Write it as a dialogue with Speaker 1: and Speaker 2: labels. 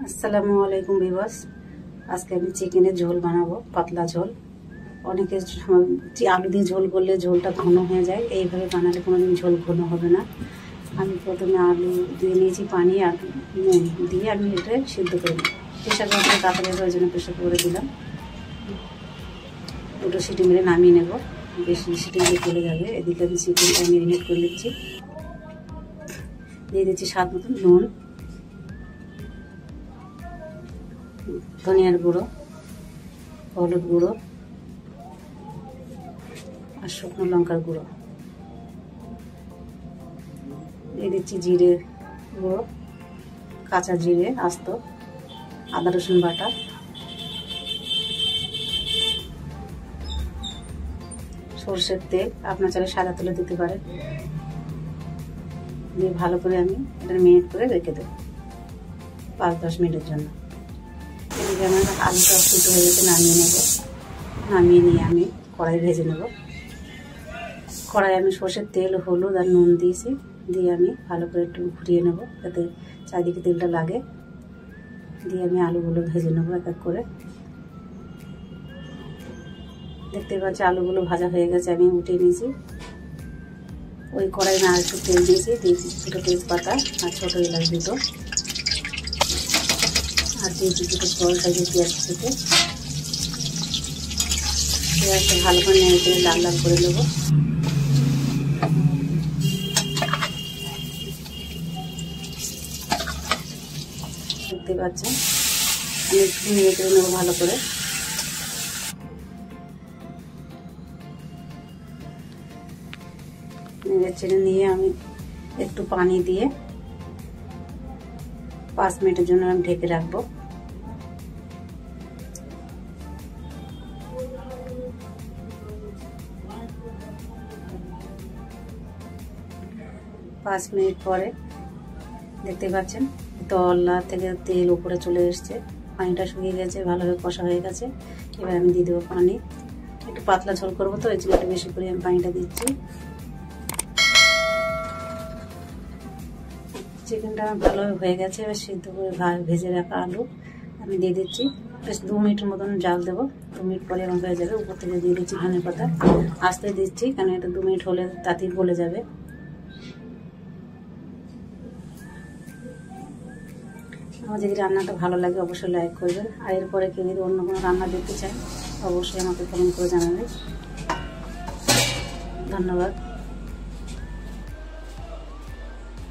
Speaker 1: আসসালামু আলাইকুম ভিউয়ার্স। আজকে আমি চিকেনের ঝোল বানাবো, পাতলা ঝোল। অনেকে আলু দিয়ে ঝোল করলে ঝোলটা ঘন হয়ে যায়, এইভাবে বানালে কোনোদিন ঝোল ঘন হবে না। আমি প্রথমে আলু দিয়ে নিয়েছি, পানি আর নুন দিয়ে আমি এটা সিদ্ধ করে নিই। প্রেশার কুকারে তাড়াতাড়ি হবে, ওই জন্য প্রেশার কুকারে দিলাম। দুটো সিটি মেরে নামিয়ে নেব, বেশি সিটি মেরে চলে যাবে। এদিকে আমি চিকেনটা ম্যারিনেট করে নিচ্ছি। দিয়ে দিচ্ছি স্বাদ মতন নুন, ধনিয়ার গুঁড়ো, হলুদ গুঁড়ো আর শুকনো লঙ্কার গুঁড়ো। দিয়ে দিচ্ছি জিরে গুঁড়ো, কাঁচা জিরে আস্ত, আদা রসুন বাটা, সরষের তেল, আপনার চাইলে সাদা তেলও দিতে পারেন। দিয়ে ভালো করে আমি এটা মিনিট করে রেখে দেবো 5-10 মিনিটের জন্য। এদিকে আমার আলুটা সিদ্ধ হয়ে গেছে, নামিয়ে নেব। নামিয়ে নিয়ে আমি কড়াই ভেজে নেব। কড়াই আমি সরষের তেল, হলুদ আর নুন দিয়েছি, দিয়ে আমি ভালো করে একটু ঘুরিয়ে নেব যাতে চারিদিকে তেলটা লাগে। দিয়ে আমি আলুগুলো ভেজে নেবো এক এক করে। দেখতে পাচ্ছি আলুগুলো ভাজা হয়ে গেছে, আমি উঠিয়ে নিয়েছি। ওই কড়াই না একটু তেল দিয়েছি, দিয়েছি দুটো তেজপাতা আর ছোটো এলাচ দুটো, আর দিয়েছি দুটো বড় সাইজের পেঁয়াজ থেকে। পেঁয়াজটা ভালো করে নেড়ে চেড়ে লাল লাল করে নেবো। দেখতে পাচ্ছেন আমি একটু নেড়ে চেড়ে নেবো ভালো করে। নেড়ে চেড়ে নিয়ে আমি একটু পানি দিয়ে 5 মিনিটের জন্য আমি ঢেকে রাখবো। 5 মিনিট পরে দেখতে পাচ্ছেন তলা থেকে তেল উপরে চলে এসছে, পানিটা শুকিয়ে গেছে, ভালোভাবে কষা হয়ে গেছে। এবার আমি দিয়ে দেবো পানি। একটু পাতলা ঝোল করবো তো, এই জন্য একটু বেশি করে আমি পানিটা দিচ্ছি। চিকেনটা ভালোভাবে হয়ে গেছে। এবার সিদ্ধ করে ভেজে রাখা আলু আমি দিয়ে দিচ্ছি। বেশ 2 মিনিটের মতন জাল দেবো। 2 মিনিট পরে আমার হয়ে যাবে। উপর থেকে দিয়ে দিচ্ছি ধনে পাতা, আস্তে দিচ্ছি কারণ এটা 2 মিনিট হলে তাতেই গলে যাবে। আমার যদি রান্নাটা ভালো লাগে অবশ্যই লাইক করবেন, আর এরপরে কেউ যদি অন্য কোনো রান্না দেখতে চান অবশ্যই আমাকে কমেন্ট করে জানাবেন। ধন্যবাদ।